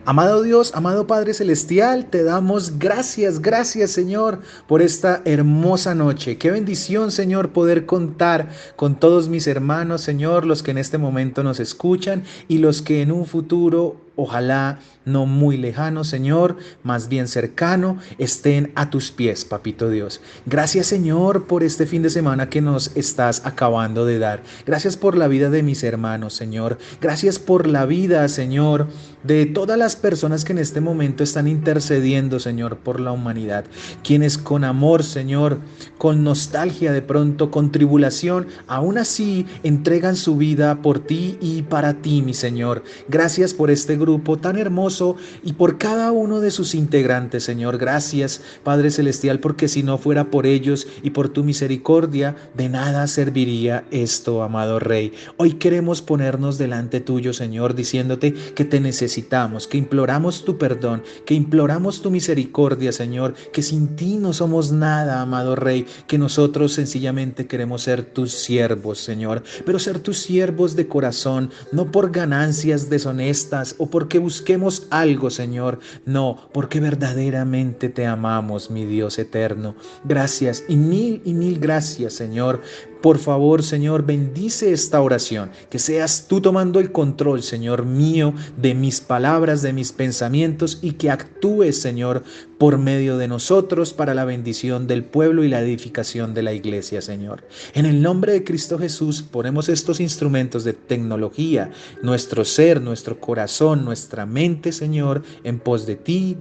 Amado Dios, amado Padre Celestial, te damos gracias, gracias Señor por esta hermosa noche. Qué bendición Señor poder contar con todos mis hermanos, Señor, los que en este momento nos escuchan y los que en un futuro, ojalá no muy lejano, Señor, más bien cercano, estén a tus pies, Papito Dios. Gracias Señor por este fin de semana que nos estás acabando de dar. Gracias por la vida de mis hermanos, Señor. Gracias por la vida, Señor, de todas las personas que en este momento están intercediendo, Señor, por la humanidad, quienes con amor, Señor, con nostalgia de pronto, con tribulación, aún así entregan su vida por ti y para ti, mi Señor. Gracias por este grupo tan hermoso y por cada uno de sus integrantes, Señor. Gracias, Padre Celestial, porque si no fuera por ellos y por tu misericordia, de nada serviría esto, amado Rey. Hoy queremos ponernos delante tuyo, Señor, diciéndote que te necesitamos, que imploramos tu perdón, que imploramos tu misericordia, Señor, que sin ti no somos nada, amado Rey, que nosotros sencillamente queremos ser tus siervos, Señor, pero ser tus siervos de corazón, no por ganancias deshonestas o porque busquemos algo, Señor, no, porque verdaderamente te amamos, mi Dios eterno. Gracias y mil gracias, Señor. Por favor, Señor, bendice esta oración, que seas tú tomando el control, Señor mío, de mis palabras, de mis pensamientos y que actúes, Señor, por medio de nosotros para la bendición del pueblo y la edificación de la iglesia, Señor. En el nombre de Cristo Jesús ponemos estos instrumentos de tecnología, nuestro ser, nuestro corazón, nuestra mente, Señor, en pos de ti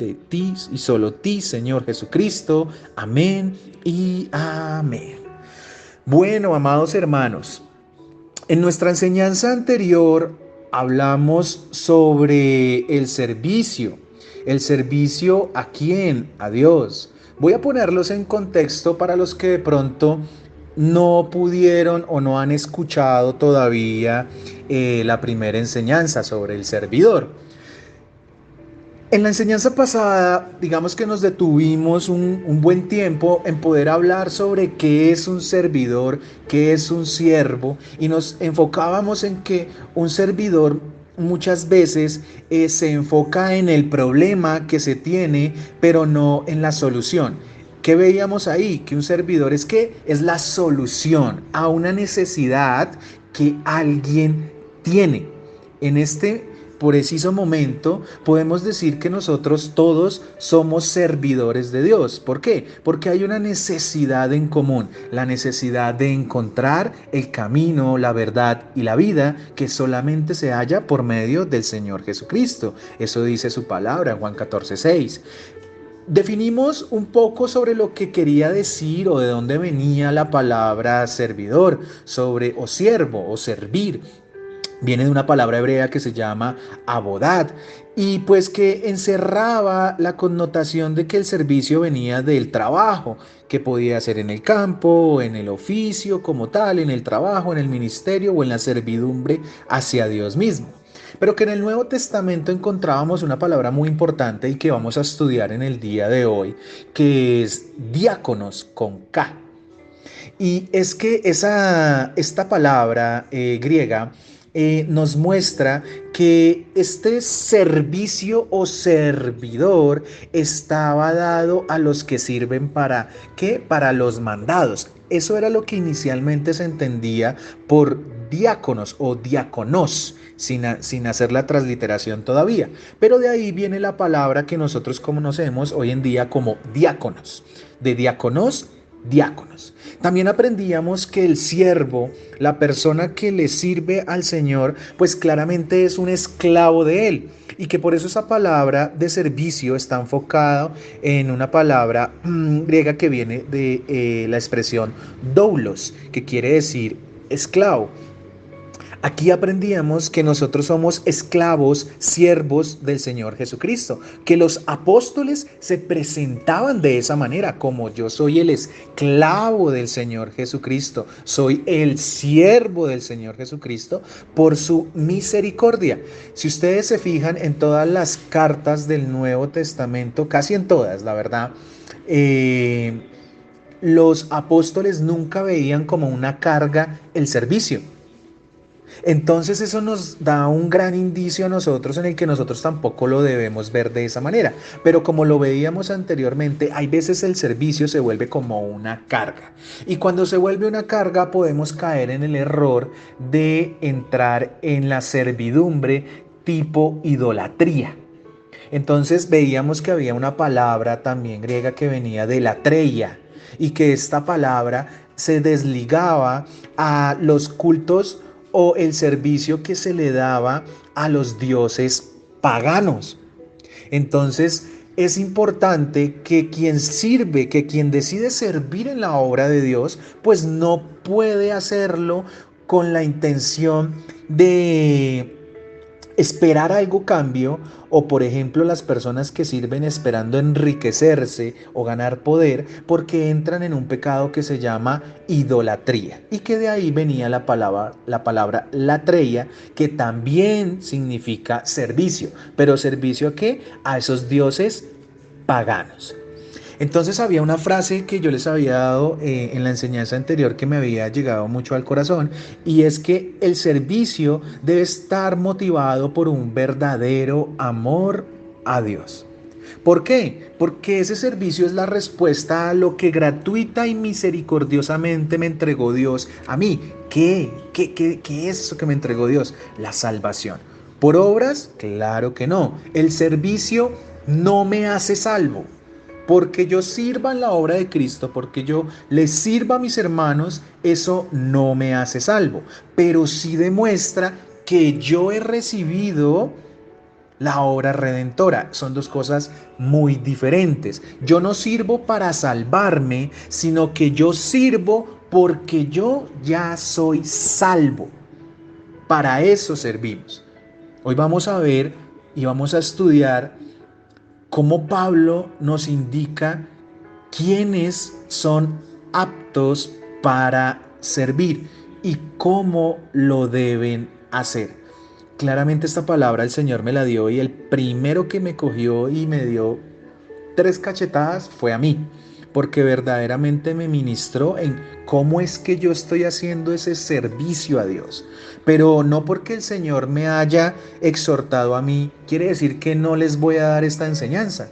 y solo ti, Señor Jesucristo. Amén y amén. Bueno, amados hermanos, en nuestra enseñanza anterior hablamos sobre el servicio ¿a quién? A Dios. Voy a ponerlos en contexto para los que de pronto no pudieron o no han escuchado todavía la primera enseñanza sobre el servidor. En la enseñanza pasada, digamos que nos detuvimos un buen tiempo en poder hablar sobre qué es un servidor, qué es un siervo, y nos enfocábamos en que un servidor muchas veces se enfoca en el problema que se tiene, pero no en la solución. ¿Qué veíamos ahí? Que un servidor es la solución a una necesidad que alguien tiene. En este preciso momento podemos decir que nosotros todos somos servidores de Dios. ¿Por qué? Porque hay una necesidad en común, la necesidad de encontrar el camino, la verdad y la vida que solamente se halla por medio del Señor Jesucristo. Eso dice su palabra en Juan 14:6. Definimos un poco sobre lo que quería decir o de dónde venía la palabra servidor, sobre o siervo o servir. Viene de una palabra hebrea que se llama abodad y pues que encerraba la connotación de que el servicio venía del trabajo, que podía ser en el campo, en el oficio como tal, en el trabajo, en el ministerio o en la servidumbre hacia Dios mismo. Pero que en el Nuevo Testamento encontrábamos una palabra muy importante y que vamos a estudiar en el día de hoy, que es diáconos con K. Y es que esta palabra griega nos muestra que este servicio o servidor estaba dado a los que sirven para ¿qué? Para los mandados. Eso era lo que inicialmente se entendía por diáconos o diáconos, sin hacer la transliteración todavía. Pero de ahí viene la palabra que nosotros conocemos hoy en día como diáconos. De diáconos, diáconos. También aprendíamos que el siervo, la persona que le sirve al Señor, pues claramente es un esclavo de él y que por eso esa palabra de servicio está enfocada en una palabra griega que viene de la expresión doulos, que quiere decir esclavo. Aquí aprendíamos que nosotros somos esclavos, siervos del Señor Jesucristo, que los apóstoles se presentaban de esa manera, como yo soy el esclavo del Señor Jesucristo, soy el siervo del Señor Jesucristo por su misericordia. Si ustedes se fijan en todas las cartas del Nuevo Testamento, casi en todas, la verdad, los apóstoles nunca veían como una carga el servicio. Entonces eso nos da un gran indicio a nosotros en el que nosotros tampoco lo debemos ver de esa manera. Pero como lo veíamos anteriormente, hay veces el servicio se vuelve como una carga. Y cuando se vuelve una carga podemos caer en el error de entrar en la servidumbre tipo idolatría. Entonces veíamos que había una palabra también griega que venía de latreia y que esta palabra se desligaba a los cultos o el servicio que se le daba a los dioses paganos. Entonces es importante que quien sirve, que quien decide servir en la obra de Dios, pues no puede hacerlo con la intención de esperar algo cambio, o por ejemplo las personas que sirven esperando enriquecerse o ganar poder, porque entran en un pecado que se llama idolatría, y que de ahí venía la palabra latreia, que también significa servicio. ¿Pero servicio a qué? A esos dioses paganos. Entonces había una frase que yo les había dado en la enseñanza anterior que me había llegado mucho al corazón, y es que el servicio debe estar motivado por un verdadero amor a Dios. ¿Por qué? Porque ese servicio es la respuesta a lo que gratuita y misericordiosamente me entregó Dios a mí. ¿Qué es eso que me entregó Dios? La salvación. ¿Por obras? Claro que no. El servicio no me hace salvo. Porque yo sirva en la obra de Cristo, porque yo les sirva a mis hermanos, eso no me hace salvo. Pero sí demuestra que yo he recibido la obra redentora. Son dos cosas muy diferentes. Yo no sirvo para salvarme, sino que yo sirvo porque yo ya soy salvo. Para eso servimos. Hoy vamos a ver y vamos a estudiar cómo Pablo nos indica quiénes son aptos para servir y cómo lo deben hacer. Claramente esta palabra el Señor me la dio, y el primero que me cogió y me dio 3 cachetadas fue a mí, porque verdaderamente me ministró en cómo es que yo estoy haciendo ese servicio a Dios. Pero no porque el Señor me haya exhortado a mí, quiere decir que no les voy a dar esta enseñanza,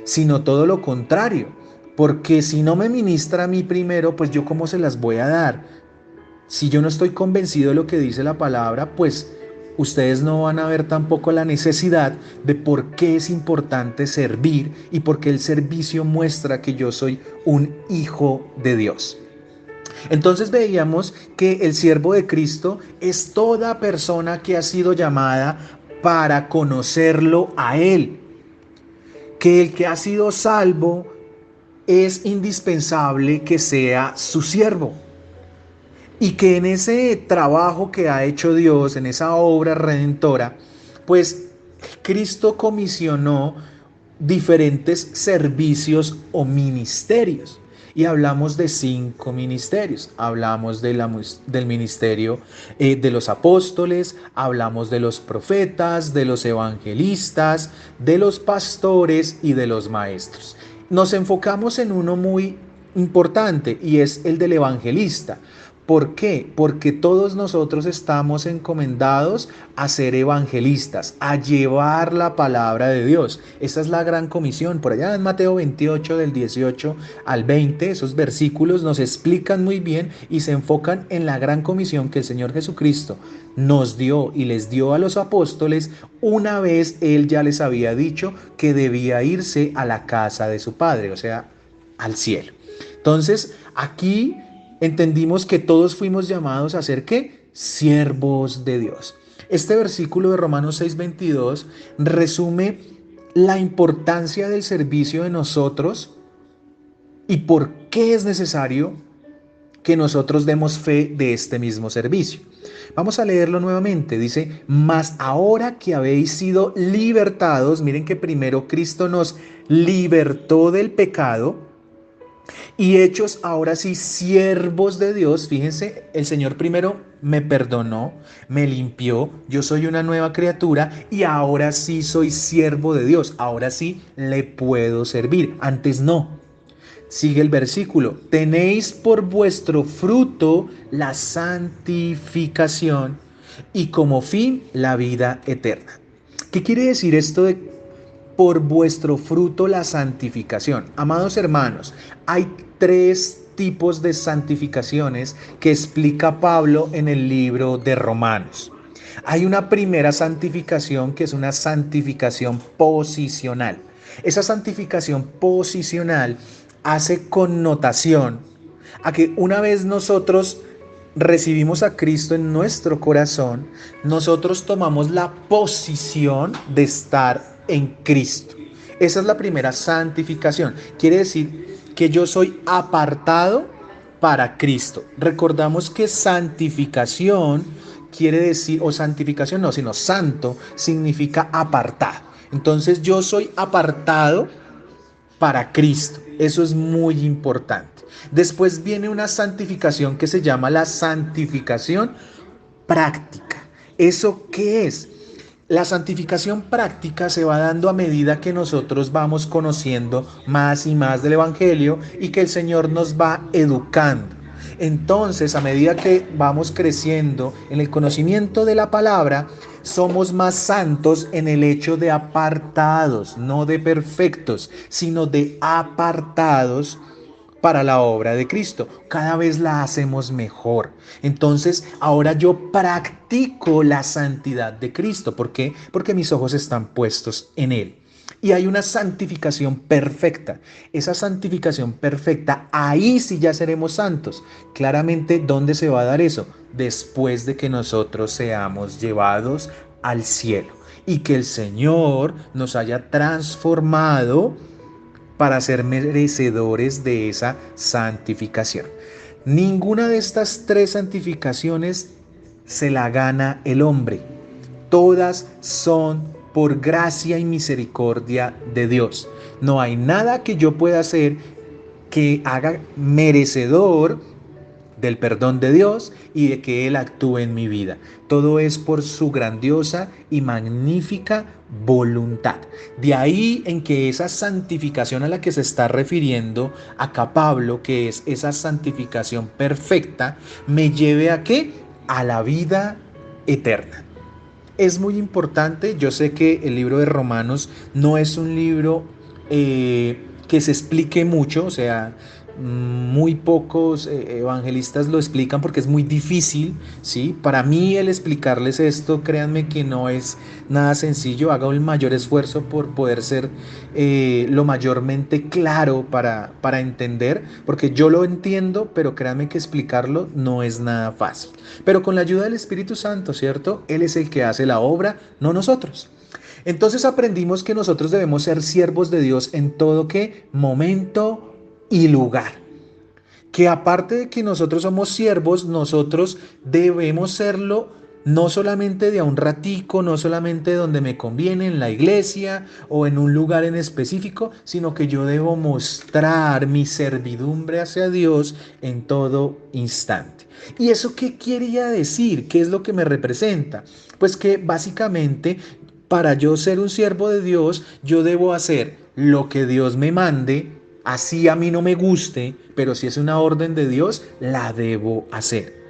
sino todo lo contrario. Porque si no me ministra a mí primero, pues yo cómo se las voy a dar. Si yo no estoy convencido de lo que dice la palabra, pues ustedes no van a ver tampoco la necesidad de por qué es importante servir y por qué el servicio muestra que yo soy un hijo de Dios. Entonces veíamos que el siervo de Cristo es toda persona que ha sido llamada para conocerlo a Él. Que el que ha sido salvo es indispensable que sea su siervo. Y que en ese trabajo que ha hecho Dios, en esa obra redentora, pues Cristo comisionó diferentes servicios o ministerios. Y hablamos de 5 ministerios. Hablamos del ministerio de los apóstoles, hablamos de los profetas, de los evangelistas, de los pastores y de los maestros. Nos enfocamos en uno muy importante, y es el del evangelista. ¿Por qué? Porque todos nosotros estamos encomendados a ser evangelistas, a llevar la palabra de Dios. Esa es la gran comisión. Por allá en Mateo 28, del 18 al 20, esos versículos nos explican muy bien y se enfocan en la gran comisión que el Señor Jesucristo nos dio y les dio a los apóstoles una vez Él ya les había dicho que debía irse a la casa de su Padre, o sea, al cielo. Entonces, aquí entendimos que todos fuimos llamados a ser ¿qué? Siervos de Dios. Este versículo de Romanos 6:22 resume la importancia del servicio de nosotros y por qué es necesario que nosotros demos fe de este mismo servicio. Vamos a leerlo nuevamente. Dice: mas ahora que habéis sido libertados, miren que primero Cristo nos libertó del pecado, y hechos ahora sí siervos de Dios. Fíjense, el Señor primero me perdonó, me limpió, yo soy una nueva criatura y ahora sí soy siervo de Dios, ahora sí le puedo servir, antes no. Sigue el versículo: tenéis por vuestro fruto la santificación y como fin la vida eterna. ¿Qué quiere decir esto de por vuestro fruto la santificación? Amados hermanos, hay tres tipos de santificaciones que explica Pablo en el libro de Romanos. Hay una primera santificación que es una santificación posicional. Esa santificación posicional hace connotación a que una vez nosotros recibimos a Cristo en nuestro corazón, nosotros tomamos la posición de estar en Cristo. Esa es la primera santificación. Quiere decir que yo soy apartado para Cristo. Recordamos que santificación quiere decir, o santificación no, sino santo significa apartado. Entonces yo soy apartado para Cristo. Eso es muy importante. Después viene una santificación que se llama la santificación práctica. ¿Eso qué es? La santificación práctica se va dando a medida que nosotros vamos conociendo más y más del Evangelio y que el Señor nos va educando. Entonces, a medida que vamos creciendo en el conocimiento de la palabra, somos más santos en el hecho de apartados, no de perfectos, sino de apartados para la obra de Cristo. Cada vez la hacemos mejor. Entonces, ahora yo practico la santidad de Cristo. ¿Por qué? Porque mis ojos están puestos en Él. Y hay una santificación perfecta. Esa santificación perfecta, ahí sí ya seremos santos. Claramente, ¿dónde se va a dar eso? Después de que nosotros seamos llevados al cielo y que el Señor nos haya transformado para ser merecedores de esa santificación. Ninguna de estas tres santificaciones se la gana el hombre. Todas son por gracia y misericordia de Dios. No hay nada que yo pueda hacer que haga merecedor del perdón de Dios y de que Él actúe en mi vida. Todo es por su grandiosa y magnífica voluntad. De ahí en que esa santificación a la que se está refiriendo acá Pablo, que es esa santificación perfecta, me lleve a ¿qué? A la vida eterna. Es muy importante, yo sé que el libro de Romanos no es un libro que se explique mucho, o sea, muy pocos evangelistas lo explican porque es muy difícil, ¿sí? Para mí el explicarles esto, créanme que no es nada sencillo, hago el mayor esfuerzo por poder ser lo mayormente claro para entender, porque yo lo entiendo, pero créanme que explicarlo no es nada fácil. Pero con la ayuda del Espíritu Santo, ¿cierto? Él es el que hace la obra, no nosotros. Entonces aprendimos que nosotros debemos ser siervos de Dios en todo ¿qué? Momento y lugar. Que aparte de que nosotros somos siervos, nosotros debemos serlo no solamente de a un ratico, no solamente donde me conviene, en la iglesia o en un lugar en específico, sino que yo debo mostrar mi servidumbre hacia Dios en todo instante. ¿Y eso qué quería decir? ¿Qué es lo que me representa? Pues que básicamente para yo ser un siervo de Dios, yo debo hacer lo que Dios me mande. Así a mí no me guste, pero si es una orden de Dios, la debo hacer.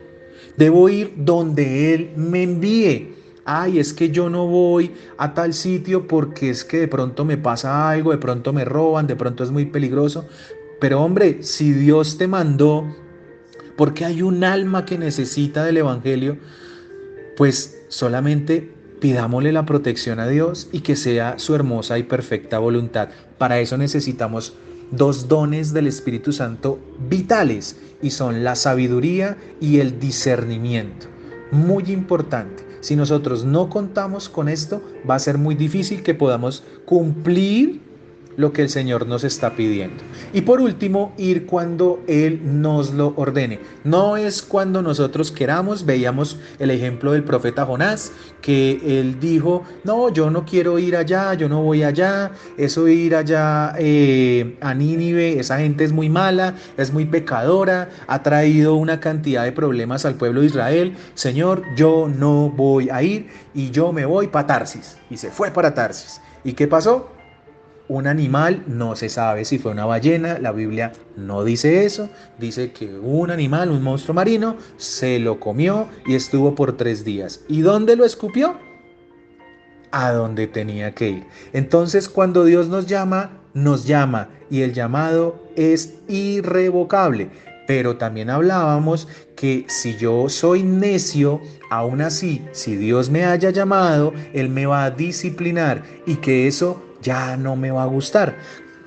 Debo ir donde Él me envíe. Ay, es que yo no voy a tal sitio porque es que de pronto me pasa algo, de pronto me roban, de pronto es muy peligroso. Pero hombre, si Dios te mandó, porque hay un alma que necesita del Evangelio, pues solamente pidámosle la protección a Dios y que sea su hermosa y perfecta voluntad. Para eso necesitamos dos dones del Espíritu Santo vitales y son la sabiduría y el discernimiento. Muy importante. Si nosotros no contamos con esto, va a ser muy difícil que podamos cumplir lo que el Señor nos está pidiendo. Y por último, ir cuando Él nos lo ordene. No es cuando nosotros queramos. Veíamos el ejemplo del profeta Jonás, que él dijo, no, yo no quiero ir allá, yo no voy allá, eso ir allá a Nínive, esa gente es muy mala, es muy pecadora, ha traído una cantidad de problemas al pueblo de Israel. Señor, yo no voy a ir y yo me voy para Tarsis. Y se fue para Tarsis. ¿Y qué pasó? un animal, no se sabe si fue una ballena, la Biblia no dice eso, dice que un animal, un monstruo marino, se lo comió y estuvo por 3 días. ¿Y dónde lo escupió? A donde tenía que ir. Entonces, cuando Dios nos llama y el llamado es irrevocable. Pero también hablábamos que si yo soy necio, aún así, si Dios me haya llamado, Él me va a disciplinar y que eso ya no me va a gustar.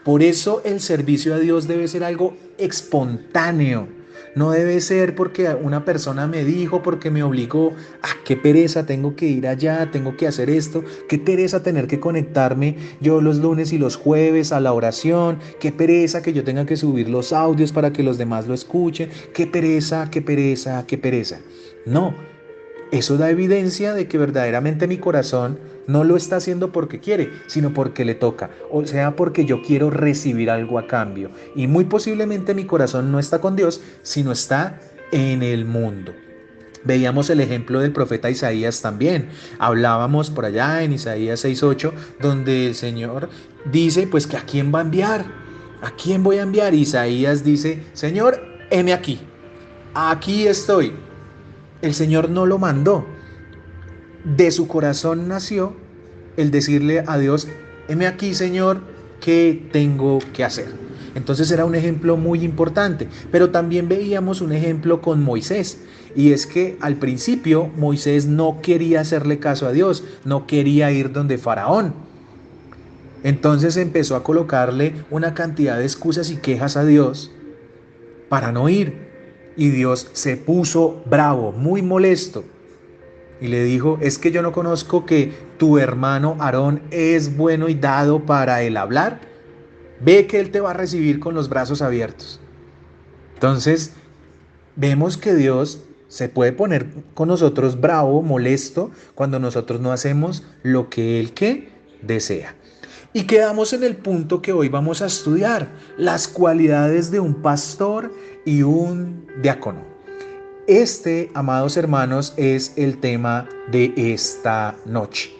Por eso el servicio a Dios debe ser algo espontáneo. No debe ser porque una persona me dijo, porque me obligó. Qué pereza, tengo que ir allá, tengo que hacer esto. Qué pereza tener que conectarme yo los lunes y los jueves a la oración. Qué pereza que yo tenga que subir los audios para que los demás lo escuchen. Qué pereza, qué pereza, qué pereza. No, eso da evidencia de que verdaderamente mi corazón no lo está haciendo porque quiere, sino porque le toca, o sea, porque yo quiero recibir algo a cambio. Y muy posiblemente mi corazón no está con Dios, sino está en el mundo. Veíamos el ejemplo del profeta Isaías también. Hablábamos por allá en Isaías 6:8, donde el Señor dice, pues que a quién va a enviar, a quién voy a enviar. Isaías dice, Señor, heme aquí estoy. El Señor no lo mandó. De su corazón nació el decirle a Dios, heme aquí, Señor, ¿qué tengo que hacer? Entonces era un ejemplo muy importante, pero también veíamos un ejemplo con Moisés, y es que al principio Moisés no quería hacerle caso a Dios, no quería ir donde Faraón. Entonces empezó a colocarle una cantidad de excusas y quejas a Dios para no ir, y Dios se puso bravo, muy molesto. Y le dijo, es que yo no conozco que tu hermano Aarón es bueno y dado para el hablar. Ve que él te va a recibir con los brazos abiertos. Entonces, vemos que Dios se puede poner con nosotros bravo, molesto, cuando nosotros no hacemos lo que Él que desea. Y quedamos en el punto que hoy vamos a estudiar, las cualidades de un pastor y un diácono. Este, amados hermanos, es el tema de esta noche.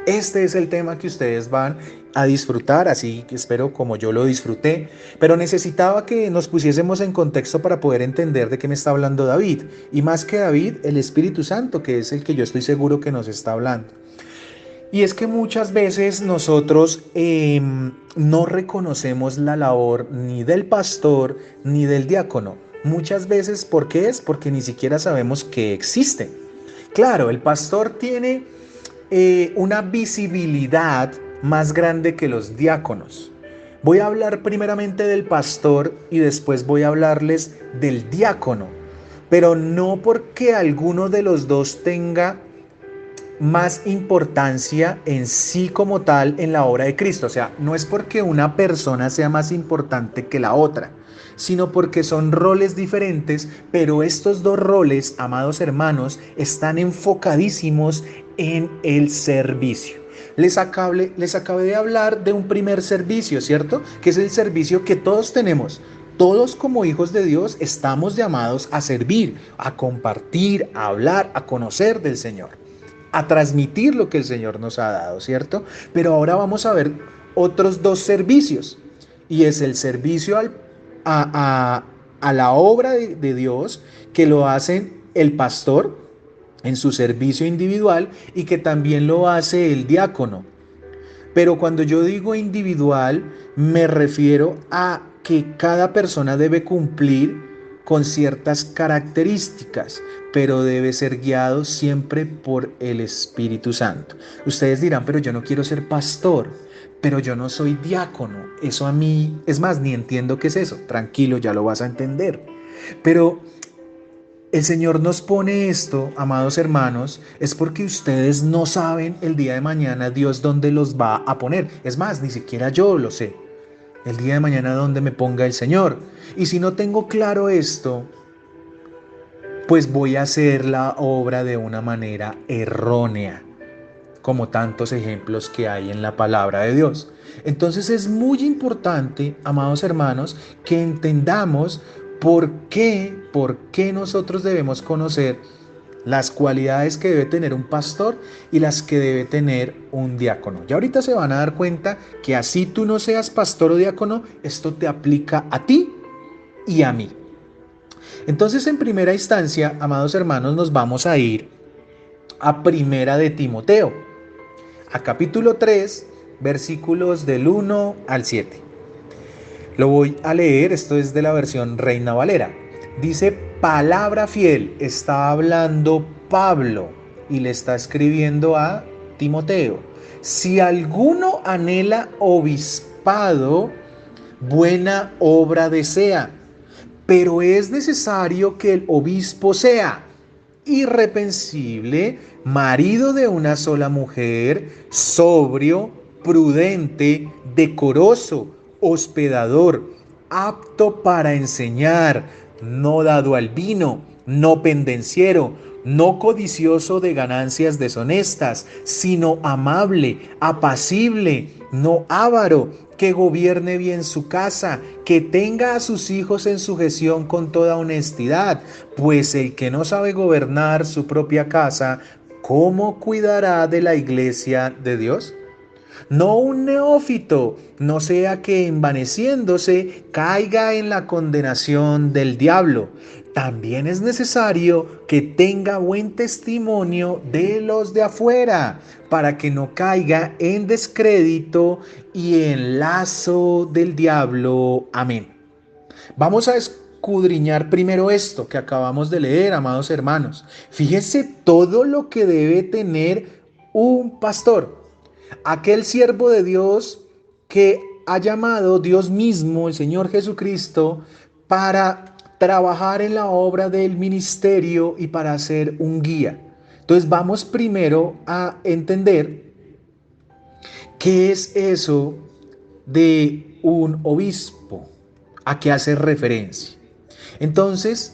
Este es el tema que ustedes van a disfrutar, así que espero como yo lo disfruté, pero necesitaba que nos pusiésemos en contexto para poder entender de qué me está hablando David, y más que David, el Espíritu Santo, que es el que yo estoy seguro que nos está hablando. Y es que muchas veces nosotros no reconocemos la labor ni del pastor ni del diácono. Muchas veces, ¿por qué es? Porque ni siquiera sabemos que existen. Claro, el pastor tiene una visibilidad más grande que los diáconos. Voy a hablar primeramente del pastor y después voy a hablarles del diácono, pero no porque alguno de los dos tenga más importancia en sí como tal en la obra de Cristo. O sea, no es porque una persona sea más importante que la otra, sino porque son roles diferentes, pero estos dos roles, amados hermanos, están enfocadísimos en el servicio. Les acabé de hablar de un primer servicio, ¿cierto? Que es el servicio que todos tenemos. Todos como hijos de Dios estamos llamados a servir, a compartir, a hablar, a conocer del Señor, a transmitir lo que el Señor nos ha dado, ¿cierto? Pero ahora vamos a ver otros dos servicios, y es el servicio a la obra de Dios, que lo hacen el pastor en su servicio individual y que también lo hace el diácono. Pero cuando yo digo individual, me refiero a que cada persona debe cumplir con ciertas características, pero debe ser guiado siempre por el Espíritu Santo. Ustedes dirán, pero yo no quiero ser pastor, pero yo no soy diácono. Eso a mí, es más, ni entiendo qué es eso. Tranquilo, ya lo vas a entender. Pero el Señor nos pone esto, amados hermanos, es porque ustedes no saben el día de mañana Dios dónde los va a poner. Es más, ni siquiera yo lo sé. El día de mañana dónde me ponga el Señor. Y si no tengo claro esto, pues voy a hacer la obra de una manera errónea, como tantos ejemplos que hay en la palabra de Dios. Entonces es muy importante, amados hermanos, que entendamos por qué nosotros debemos conocer las cualidades que debe tener un pastor y las que debe tener un diácono. Ya ahorita se van a dar cuenta que así tú no seas pastor o diácono, esto te aplica a ti y a mí. Entonces, en primera instancia, amados hermanos, nos vamos a ir a Primera de Timoteo, a capítulo 3, versículos del 1 al 7. Lo voy a leer, esto es de la versión Reina Valera. Dice: palabra fiel, está hablando Pablo y le está escribiendo a Timoteo. Si alguno anhela obispado, buena obra desea, pero es necesario que el obispo sea irreprensible, marido de una sola mujer, sobrio, prudente, decoroso, hospedador, apto para enseñar, no dado al vino, no pendenciero, no codicioso de ganancias deshonestas, sino amable, apacible, no avaro, que gobierne bien su casa, que tenga a sus hijos en sujeción con toda honestidad, pues el que no sabe gobernar su propia casa, ¿cómo cuidará de la iglesia de Dios? No un neófito, no sea que envaneciéndose caiga en la condenación del diablo. También es necesario que tenga buen testimonio de los de afuera, para que no caiga en descrédito y en lazo del diablo. Amén. Vamos a escudriñar primero esto que acabamos de leer, amados hermanos. Fíjense todo lo que debe tener un pastor. Aquel siervo de Dios que ha llamado Dios mismo, el Señor Jesucristo, para trabajar en la obra del ministerio y para ser un guía. Entonces vamos primero a entender qué es eso de un obispo, a qué hace referencia. Entonces,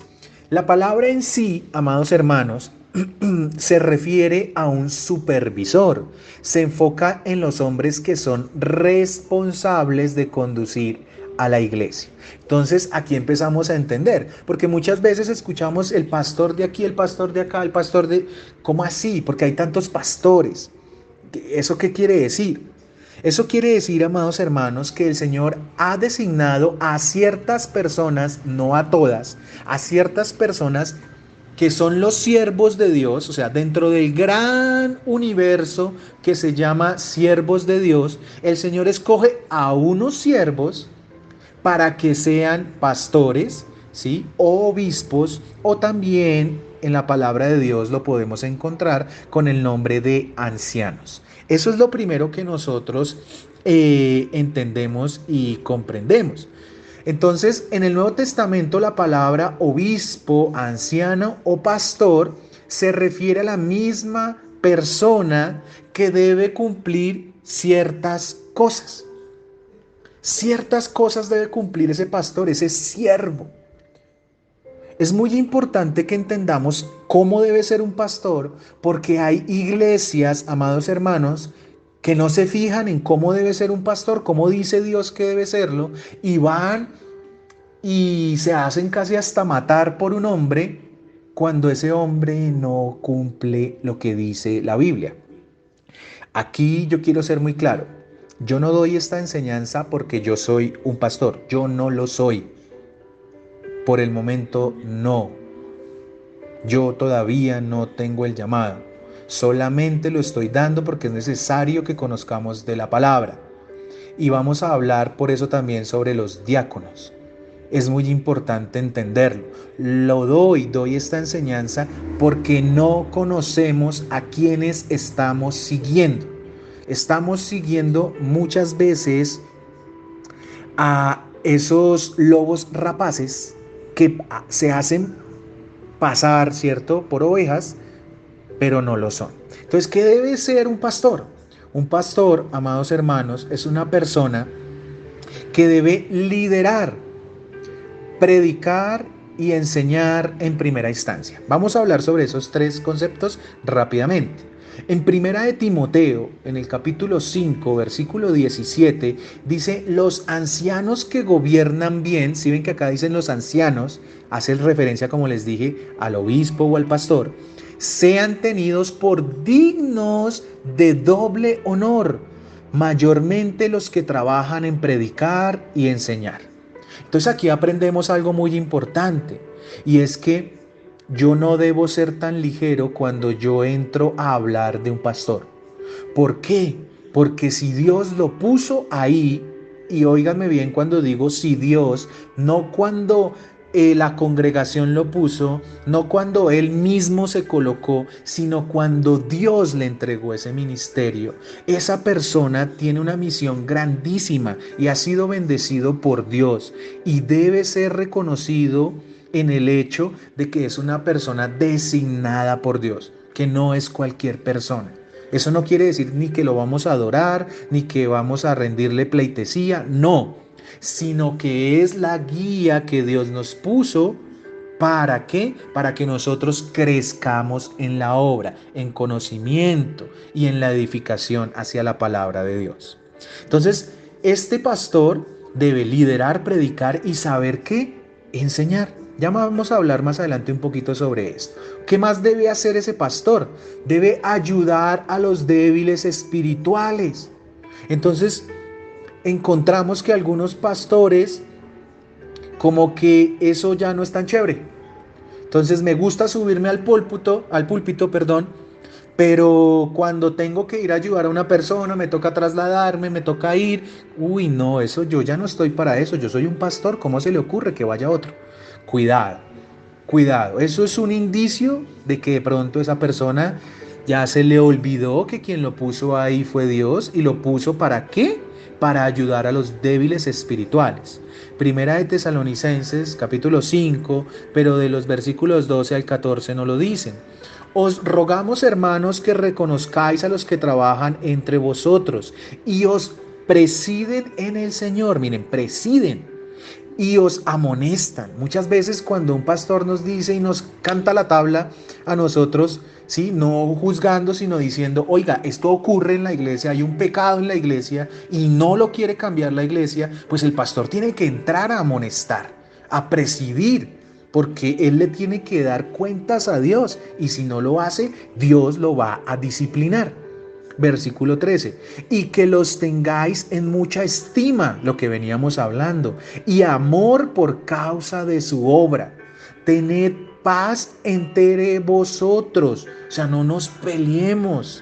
la palabra en sí, amados hermanos, se refiere a un supervisor. Se enfoca en los hombres que son responsables de conducir a la iglesia. Entonces, aquí empezamos a entender, porque muchas veces escuchamos el pastor de aquí, el pastor de acá, el pastor de... ¿Cómo así? Porque hay tantos pastores. ¿Eso qué quiere decir? Eso quiere decir, amados hermanos, que el Señor ha designado a ciertas personas, no a todas, a ciertas personas que son los siervos de Dios, o sea, dentro del gran universo que se llama siervos de Dios, el Señor escoge a unos siervos para que sean pastores, ¿sí? O obispos, o también en la palabra de Dios lo podemos encontrar con el nombre de ancianos. Eso es lo primero que nosotros entendemos y comprendemos. Entonces, en el Nuevo Testamento la palabra obispo, anciano o pastor se refiere a la misma persona que debe cumplir ciertas cosas. Ciertas cosas debe cumplir ese pastor, ese siervo. Es muy importante que entendamos cómo debe ser un pastor, porque hay iglesias, amados hermanos, que no se fijan en cómo debe ser un pastor, cómo dice Dios que debe serlo, y van y se hacen casi hasta matar por un hombre cuando ese hombre no cumple lo que dice la Biblia. Aquí yo quiero ser muy claro. Yo no doy esta enseñanza porque yo soy un pastor. Yo no lo soy. Por el momento no. Yo todavía no tengo el llamado. Solamente lo estoy dando porque es necesario que conozcamos de la palabra. Y vamos a hablar por eso también sobre los diáconos. Es muy importante entenderlo. Doy esta enseñanza porque no conocemos a quienes estamos siguiendo. Estamos siguiendo muchas veces a esos lobos rapaces que se hacen pasar, ¿cierto?, por ovejas, pero no lo son. Entonces, ¿qué debe ser un pastor? Un pastor, amados hermanos, es una persona que debe liderar, predicar y enseñar en primera instancia. Vamos a hablar sobre esos tres conceptos rápidamente. En primera de Timoteo, en el capítulo 5, versículo 17, dice: los ancianos que gobiernan bien, si ven que acá dicen los ancianos, hace referencia, como les dije, al obispo o al pastor, sean tenidos por dignos de doble honor, mayormente los que trabajan en predicar y enseñar. Entonces aquí aprendemos algo muy importante, y es que yo no debo ser tan ligero cuando yo entro a hablar de un pastor. ¿Por qué? Porque si Dios lo puso ahí, y óiganme bien cuando digo si Dios, no cuando la congregación lo puso, no cuando él mismo se colocó, sino cuando Dios le entregó ese ministerio. Esa persona tiene una misión grandísima y ha sido bendecido por Dios y debe ser reconocido en el hecho de que es una persona designada por Dios, que no es cualquier persona. Eso no quiere decir ni que lo vamos a adorar, ni que vamos a rendirle pleitesía, no, sino que es la guía que Dios nos puso. ¿Para qué? Para que nosotros crezcamos en la obra, en conocimiento y en la edificación hacia la palabra de Dios. Entonces, este pastor debe liderar, predicar y saber qué, enseñar. Ya vamos a hablar más adelante un poquito sobre esto. ¿Qué más debe hacer ese pastor? Debe ayudar a los débiles espirituales. Entonces, encontramos que algunos pastores como que eso ya no es tan chévere. Entonces me gusta subirme al púlpito, pero cuando tengo que ir a ayudar a una persona, me toca trasladarme, me toca ir, uy, no, eso yo ya no estoy para eso, yo soy un pastor, ¿cómo se le ocurre que vaya otro? Cuidado, cuidado, eso es un indicio de que de pronto esa persona ya se le olvidó que quien lo puso ahí fue Dios y lo puso ¿para qué? Para ayudar a los débiles espirituales. Primera de Tesalonicenses, capítulo 5, pero de los versículos 12 al 14 no lo dicen. Os rogamos, hermanos, que reconozcáis a los que trabajan entre vosotros y os presiden en el Señor. Miren, presiden y os amonestan. Muchas veces cuando un pastor nos dice y nos canta la tabla a nosotros, ¿sí? No juzgando, sino diciendo, oiga, esto ocurre en la iglesia, hay un pecado en la iglesia y no lo quiere cambiar la iglesia, pues el pastor tiene que entrar a amonestar, a presidir, porque él le tiene que dar cuentas a Dios y si no lo hace, Dios lo va a disciplinar. Versículo 13, y que los tengáis en mucha estima, lo que veníamos hablando, y amor por causa de su obra. Tened paz entre vosotros, o sea, no nos peleemos.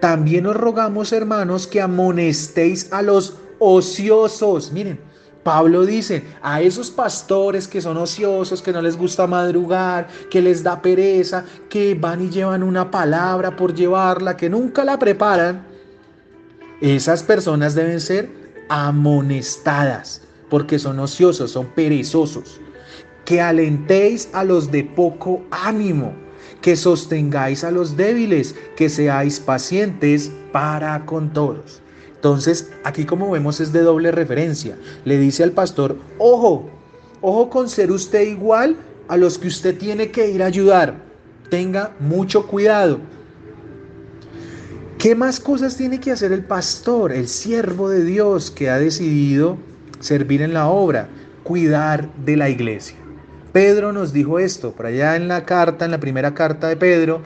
También os rogamos, hermanos, que amonestéis a los ociosos. Miren, Pablo dice a esos pastores que son ociosos, que no les gusta madrugar, que les da pereza, que van y llevan una palabra por llevarla, que nunca la preparan. Esas personas deben ser amonestadas porque son ociosos, son perezosos. Que alentéis a los de poco ánimo, que sostengáis a los débiles, que seáis pacientes para con todos. Entonces, aquí como vemos es de doble referencia. Le dice al pastor, ojo, ojo con ser usted igual a los que usted tiene que ir a ayudar. Tenga mucho cuidado. ¿Qué más cosas tiene que hacer el pastor, el siervo de Dios que ha decidido servir en la obra? Cuidar de la iglesia. Pedro nos dijo esto, por allá en la carta, en la primera carta de Pedro,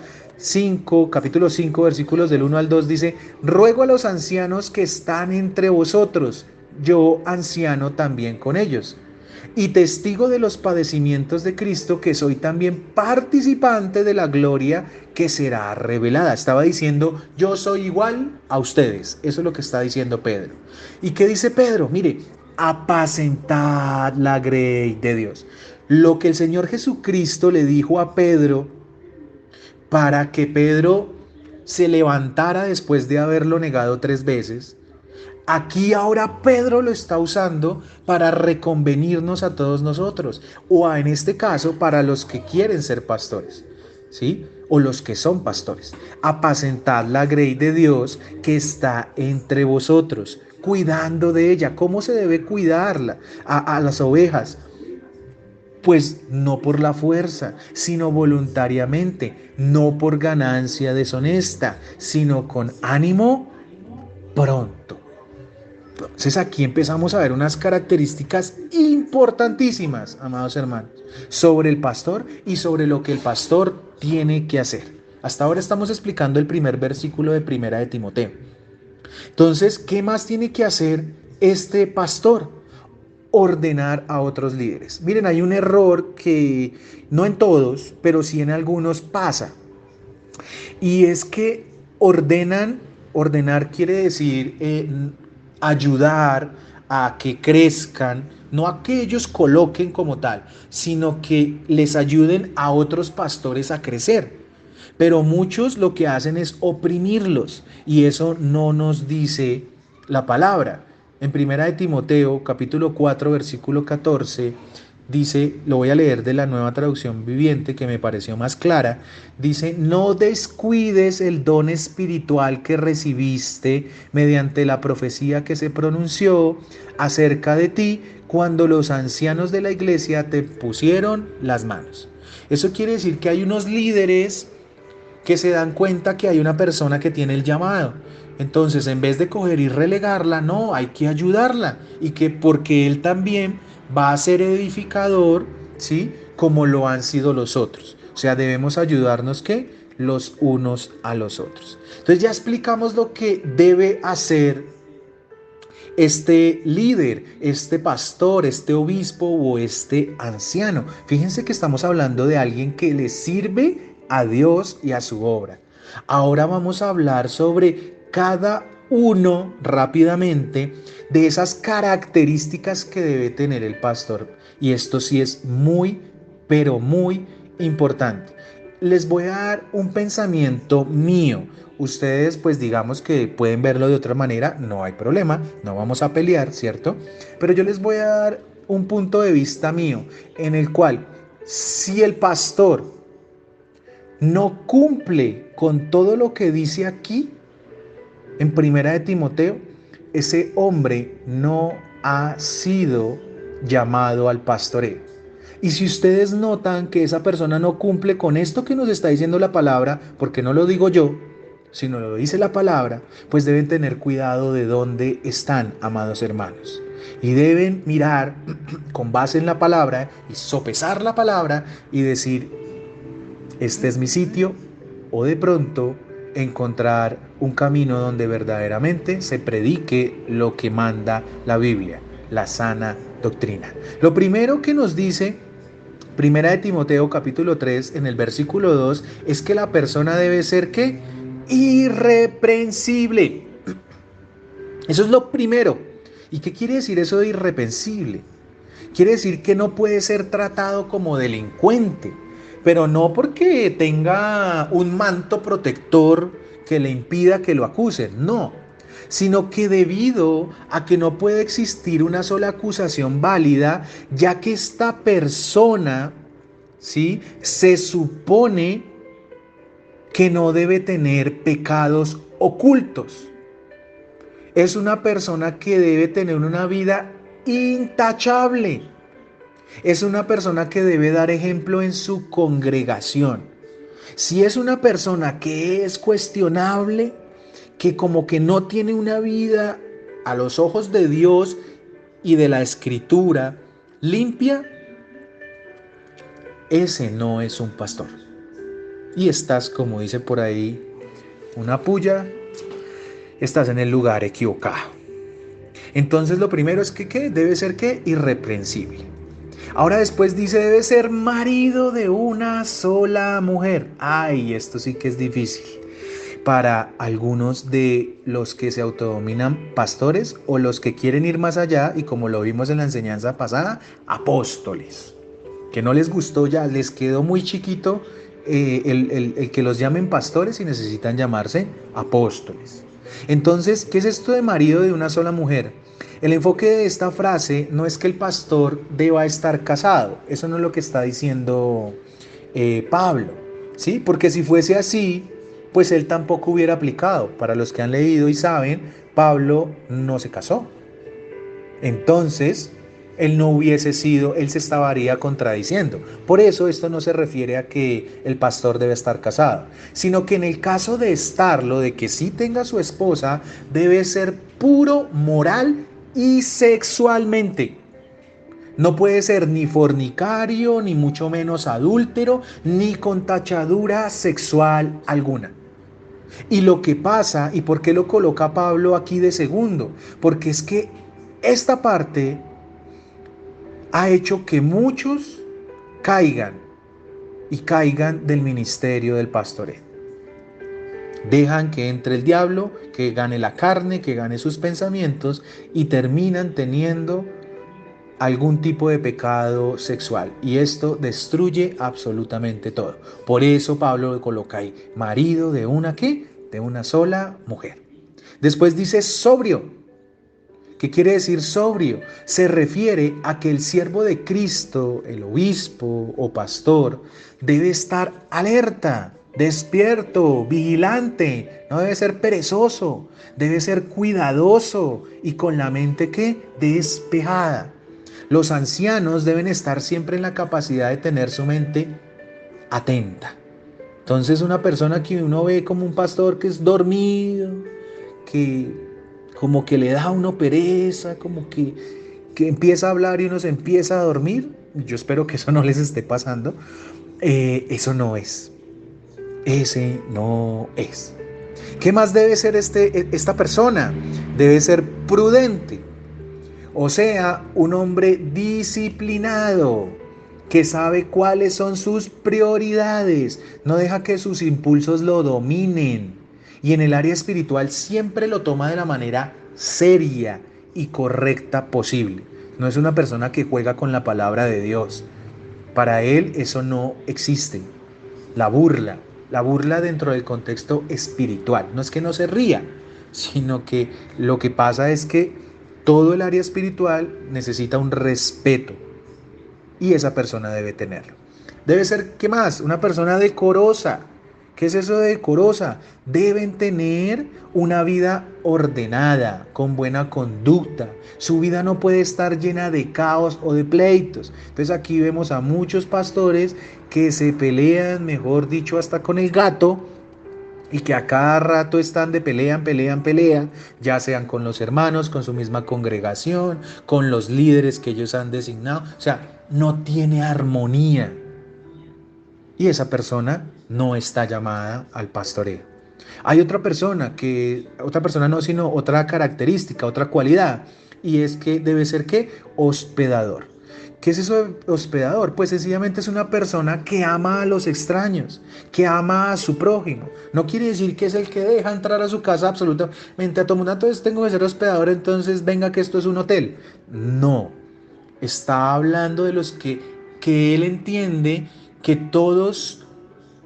capítulo 5, versículos del 1 al 2, dice, ruego a los ancianos que están entre vosotros, yo anciano también con ellos, y testigo de los padecimientos de Cristo, que soy también participante de la gloria que será revelada. Estaba diciendo, yo soy igual a ustedes, eso es lo que está diciendo Pedro. ¿Y qué dice Pedro? Mire, apacentad la grey de Dios. Lo que el Señor Jesucristo le dijo a Pedro para que Pedro se levantara después de haberlo negado 3 veces, aquí ahora Pedro lo está usando para reconvenirnos a todos nosotros, o en este caso para los que quieren ser pastores, ¿sí? O los que son pastores. Apacentad la grey de Dios que está entre vosotros, cuidando de ella. ¿Cómo se debe cuidarla a las ovejas? Pues no por la fuerza, sino voluntariamente, no por ganancia deshonesta, sino con ánimo pronto. Entonces aquí empezamos a ver unas características importantísimas, amados hermanos, sobre el pastor y sobre lo que el pastor tiene que hacer? Hasta ahora estamos explicando el primer versículo de Primera de Timoteo. Entonces, ¿qué más tiene que hacer este pastor? Ordenar a otros líderes. Miren, hay un error que no en todos, pero sí en algunos pasa. Y es que ordenar quiere decir ayudar a que crezcan, no a que ellos coloquen como tal, sino que les ayuden a otros pastores a crecer. Pero muchos lo que hacen es oprimirlos y eso no nos dice la palabra. En Primera de Timoteo, capítulo 4, versículo 14, dice, lo voy a leer de la Nueva Traducción Viviente, que me pareció más clara, dice, no descuides el don espiritual que recibiste mediante la profecía que se pronunció acerca de ti cuando los ancianos de la iglesia te pusieron las manos. Eso quiere decir que hay unos líderes que se dan cuenta que hay una persona que tiene el llamado. Entonces, en vez de coger y relegarla, no, hay que ayudarla. Y que porque él también va a ser edificador, ¿sí? Como lo han sido los otros. O sea, debemos ayudarnos, ¿qué? Los unos a los otros. Entonces ya explicamos lo que debe hacer este líder, este pastor, este obispo o este anciano. Fíjense que estamos hablando de alguien que le sirve a Dios y a su obra. Ahora vamos a hablar sobre cada uno rápidamente de esas características que debe tener el pastor. Y esto sí es muy, pero muy importante. Les voy a dar un pensamiento mío. Ustedes pues digamos que pueden verlo de otra manera, no hay problema, no vamos a pelear, ¿cierto? Pero yo les voy a dar un punto de vista mío en el cual si el pastor no cumple con todo lo que dice aquí en Primera de Timoteo, ese hombre no ha sido llamado al pastoreo. Y si ustedes notan que esa persona no cumple con esto que nos está diciendo la palabra, porque no lo digo yo, sino lo dice la palabra, pues deben tener cuidado de dónde están, amados hermanos. Y deben mirar con base en la palabra y sopesar la palabra y decir, este es mi sitio, o de pronto encontrar un camino donde verdaderamente se predique lo que manda la Biblia, la sana doctrina. Lo primero que nos dice Primera de Timoteo capítulo 3 en el versículo 2 es que la persona debe ser ¿qué? Irreprensible. Eso es lo primero. ¿Y qué quiere decir eso de irreprensible? Quiere decir que no puede ser tratado como delincuente, pero no porque tenga un manto protector que le impida que lo acusen, no, sino que debido a que no puede existir una sola acusación válida, ya que esta persona, ¿sí?, se supone que no debe tener pecados ocultos. Es una persona que debe tener una vida intachable. Es una persona que debe dar ejemplo en su congregación. Si es una persona que es cuestionable, que como que no tiene una vida a los ojos de Dios y de la Escritura limpia, ese no es un pastor. Y estás, como dice por ahí una puya, estás en el lugar equivocado. Entonces lo primero es que ¿qué? Debe ser ¿qué? Irreprensible. Ahora después dice, debe ser marido de una sola mujer. Ay, esto sí que es difícil para algunos de los que se autodominan pastores o los que quieren ir más allá y, como lo vimos en la enseñanza pasada, apóstoles. Que no les gustó ya, les quedó muy chiquito el que los llamen pastores y necesitan llamarse apóstoles. Entonces, ¿qué es esto de marido de una sola mujer? El enfoque de esta frase no es que el pastor deba estar casado, eso no es lo que está diciendo Pablo, ¿sí? Porque si fuese así, pues él tampoco hubiera aplicado. Para los que han leído y saben, Pablo no se casó. Entonces, él no hubiese sido, él se estaría contradiciendo. Por eso esto no se refiere a que el pastor debe estar casado, sino que en el caso de estarlo, de que sí tenga su esposa, debe ser puro moral y sexualmente. No puede ser ni fornicario, ni mucho menos adúltero, ni con tachadura sexual alguna. Y lo que pasa, y por qué lo coloca Pablo aquí de segundo, porque es que esta parte ha hecho que muchos caigan y caigan del ministerio del pastoreo. Dejan que entre el diablo, que gane la carne, que gane sus pensamientos y terminan teniendo algún tipo de pecado sexual, y esto destruye absolutamente todo. Por eso Pablo lo coloca ahí, marido de una ¿qué? De una sola mujer. Después dice sobrio. ¿Qué quiere decir sobrio? Se refiere a que el siervo de Cristo, el obispo o pastor, debe estar alerta, despierto, vigilante, no debe ser perezoso, debe ser cuidadoso y con la mente ¿qué? Despejada. Los ancianos deben estar siempre en la capacidad de tener su mente atenta. Entonces una persona que uno ve como un pastor que es dormido, que como que le da a uno pereza, como que empieza a hablar y uno se empieza a dormir, yo espero que eso no les esté pasando, eso no es, ese no es. ¿Qué más debe ser esta persona? Debe ser prudente. O sea, un hombre disciplinado, que sabe cuáles son sus prioridades, no deja que sus impulsos lo dominen. Y en el área espiritual siempre lo toma de la manera seria y correcta posible. No es una persona que juega con la palabra de Dios. Para él eso no existe. La burla dentro del contexto espiritual. No es que no se ría, sino que lo que pasa es que todo el área espiritual necesita un respeto y esa persona debe tenerlo. Debe ser, ¿qué más? Una persona decorosa. ¿Qué es eso de decorosa? Deben tener una vida ordenada, con buena conducta. Su vida no puede estar llena de caos o de pleitos. Entonces aquí vemos a muchos pastores que se pelean, mejor dicho, hasta con el gato, y que a cada rato están de pelean, ya sean con los hermanos, con su misma congregación, con los líderes que ellos han designado. O sea, no tiene armonía. Y esa persona no está llamada al pastoreo. Hay otra persona no, sino otra característica, otra cualidad, y es que debe ser ¿qué? Hospedador. ¿Qué es eso de hospedador? Pues sencillamente es una persona que ama a los extraños, que ama a su prójimo. No quiere decir que es el que deja entrar a su casa absolutamente a todo mundo. Entonces tengo que ser hospedador, entonces venga que esto es un hotel. No, está hablando de los que él entiende que todos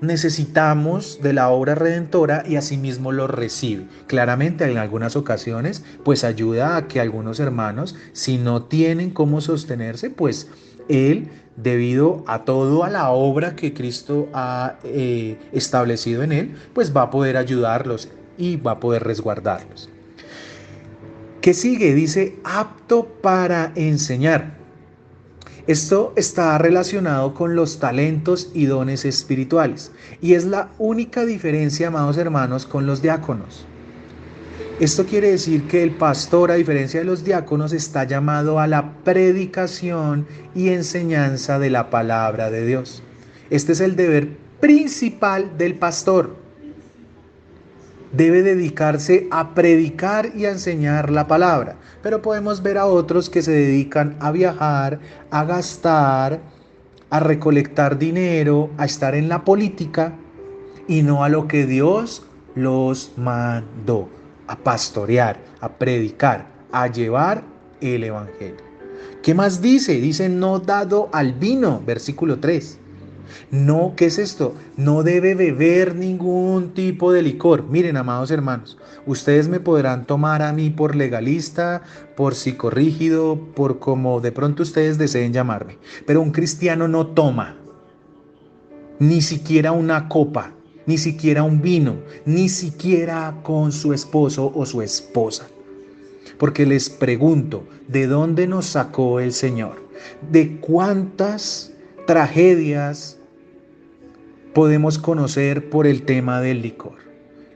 necesitamos de la obra redentora y asimismo lo recibe. Claramente en algunas ocasiones pues ayuda a que algunos hermanos, si no tienen cómo sostenerse, pues él, debido a todo a la obra que Cristo ha establecido en él, pues va a poder ayudarlos y va a poder resguardarlos. ¿Qué sigue? Dice apto para enseñar. Esto está relacionado con los talentos y dones espirituales y es la única diferencia, amados hermanos, con los diáconos. Esto quiere decir que el pastor, a diferencia de los diáconos, está llamado a la predicación y enseñanza de la palabra de Dios. Este es el deber principal del pastor. Debe dedicarse a predicar y a enseñar la palabra. Pero podemos ver a otros que se dedican a viajar, a gastar, a recolectar dinero, a estar en la política y no a lo que Dios los mandó, a pastorear, a predicar, a llevar el evangelio. ¿Qué más dice? Dice no dado al vino, versículo 3. No, ¿qué es esto? No debe beber ningún tipo de licor. Miren, amados hermanos, ustedes me podrán tomar a mí por legalista, por psicorrígido, por como de pronto ustedes deseen llamarme. Pero un cristiano no toma ni siquiera una copa, ni siquiera un vino, ni siquiera con su esposo o su esposa. Porque les pregunto, ¿de dónde nos sacó el Señor? ¿De cuántas tragedias podemos conocer por el tema del licor?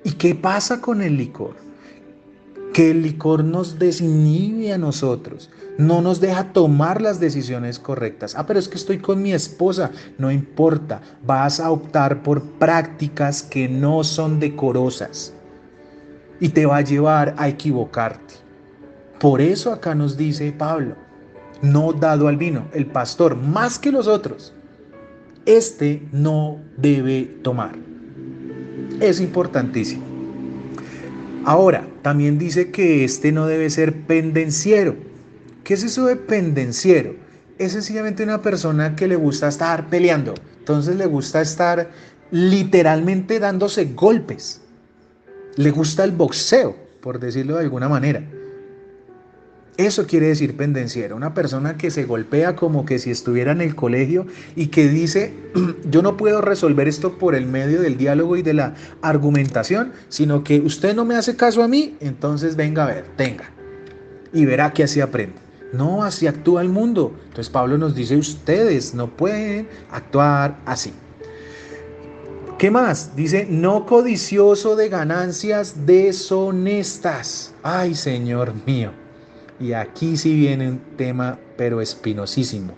¿Y qué pasa con el licor? que el licor nos desinhibe a nosotros, no nos deja tomar las decisiones correctas. Pero es que estoy con mi esposa, no importa, vas a optar por prácticas que no son decorosas y te va a llevar a equivocarte. Por eso acá nos dice Pablo, no dado al vino, el pastor más que los otros, este no debe tomar. Es importantísimo. Ahora, también dice que este no debe ser pendenciero. ¿Qué es eso de pendenciero? Es sencillamente una persona que le gusta estar peleando. Entonces le gusta estar literalmente dándose golpes. Le gusta el boxeo, por decirlo de alguna manera. Eso quiere decir pendenciero, una persona que se golpea como que si estuviera en el colegio y que dice, yo no puedo resolver esto por el medio del diálogo y de la argumentación, sino que usted no me hace caso a mí, entonces venga a ver, tenga, y verá que así aprende. No, así actúa el mundo. Entonces Pablo nos dice, ustedes no pueden actuar así. ¿Qué más? Dice, no codicioso de ganancias deshonestas. Ay, Señor mío. Y aquí sí viene un tema, pero espinosísimo.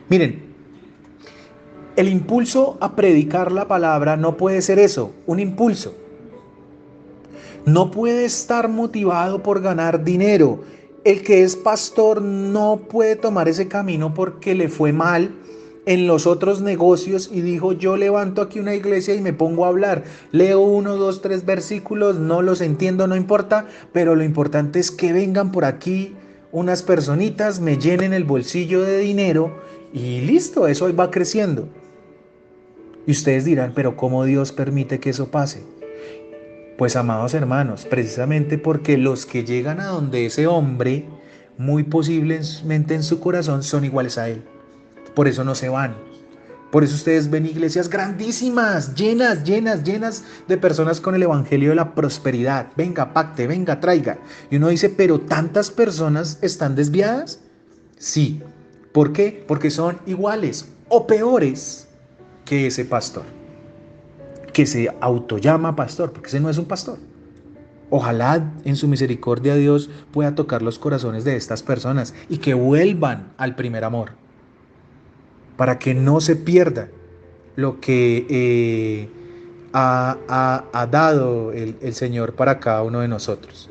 Miren, el impulso a predicar la palabra no puede ser eso, un impulso. No puede estar motivado por ganar dinero. El que es pastor no puede tomar ese camino porque le fue mal en los otros negocios y dijo, yo levanto aquí una iglesia y me pongo a hablar. Leo 1, 2, 3 versículos, no los entiendo, no importa, pero lo importante es que vengan por aquí unas personitas, me llenen el bolsillo de dinero y listo, eso va creciendo. Y ustedes dirán, pero ¿cómo Dios permite que eso pase? Pues amados hermanos, precisamente porque los que llegan a donde ese hombre, muy posiblemente en su corazón, son iguales a él. Por eso no se van. Por eso ustedes ven iglesias grandísimas, llenas, llenas, llenas de personas con el evangelio de la prosperidad. Venga, pacte, venga, traiga. Y uno dice, pero ¿tantas personas están desviadas? Sí. ¿Por qué? Porque son iguales o peores que ese pastor, que se autollama pastor, porque ese no es un pastor. Ojalá en su misericordia Dios pueda tocar los corazones de estas personas y que vuelvan al primer amor, para que no se pierda lo que ha dado el Señor para cada uno de nosotros.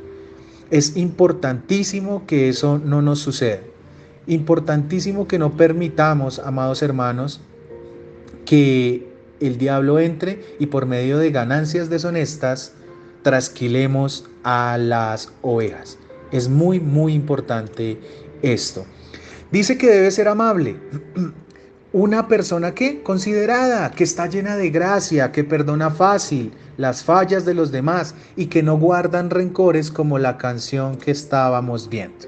Es importantísimo que eso no nos suceda. Importantísimo que no permitamos, amados hermanos, que el diablo entre y por medio de ganancias deshonestas trasquilemos a las ovejas. Es muy, muy importante esto. Dice que debe ser amable. Una persona que considerada, que está llena de gracia, que perdona fácil las fallas de los demás y que no guardan rencores como la canción que estábamos viendo.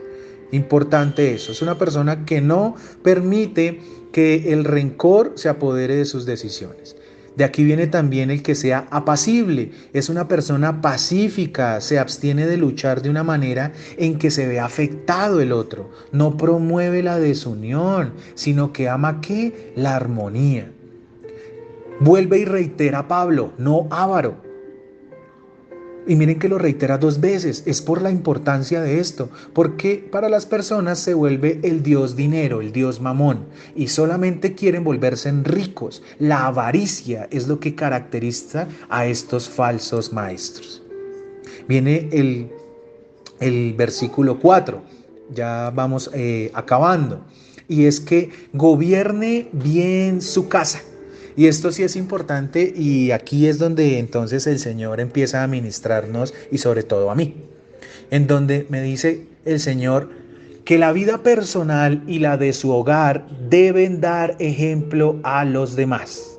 Importante eso. Es una persona que no permite que el rencor se apodere de sus decisiones. De aquí viene también el que sea apacible. Es una persona pacífica, se abstiene de luchar de una manera en que se ve afectado el otro. No promueve la desunión, sino que ama ¿qué? La armonía. Vuelve y reitera Pablo, no avaro. Y miren que lo reitera 2 veces, es por la importancia de esto, porque para las personas se vuelve el dios dinero, el dios mamón, y solamente quieren volverse ricos. La avaricia es lo que caracteriza a estos falsos maestros. Viene el versículo 4, ya vamos acabando, y es que gobierne bien su casa. Y esto sí es importante y aquí es donde entonces el Señor empieza a ministrarnos y sobre todo a mí, en donde me dice el Señor que la vida personal y la de su hogar deben dar ejemplo a los demás.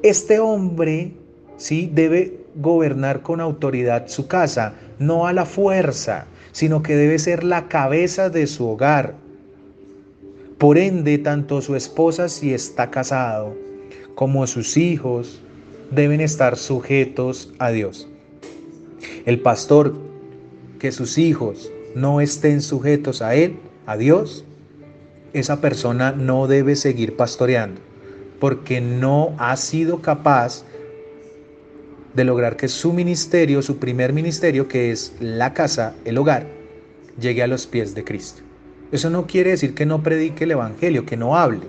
Este hombre, sí, debe gobernar con autoridad su casa, no a la fuerza, sino que debe ser la cabeza de su hogar. Por ende, tanto su esposa, si está casado, como sus hijos deben estar sujetos a Dios. El pastor, que sus hijos no estén sujetos a él, a Dios, esa persona no debe seguir pastoreando, porque no ha sido capaz de lograr que su ministerio, su primer ministerio, que es la casa, el hogar, llegue a los pies de Cristo. Eso no quiere decir que no predique el evangelio, que no hable.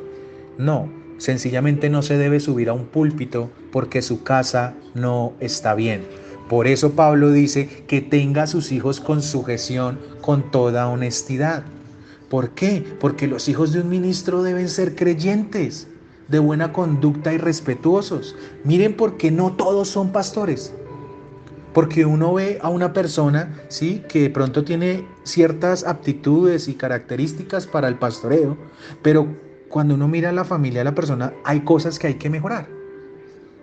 No, sencillamente no se debe subir a un púlpito porque su casa no está bien. Por eso Pablo dice que tenga a sus hijos con sujeción, con toda honestidad. ¿Por qué? Porque los hijos de un ministro deben ser creyentes, de buena conducta y respetuosos. Miren por qué no todos son pastores. Porque uno ve a una persona, ¿sí?, que de pronto tiene ciertas aptitudes y características para el pastoreo, pero cuando uno mira a la familia de la persona, hay cosas que hay que mejorar.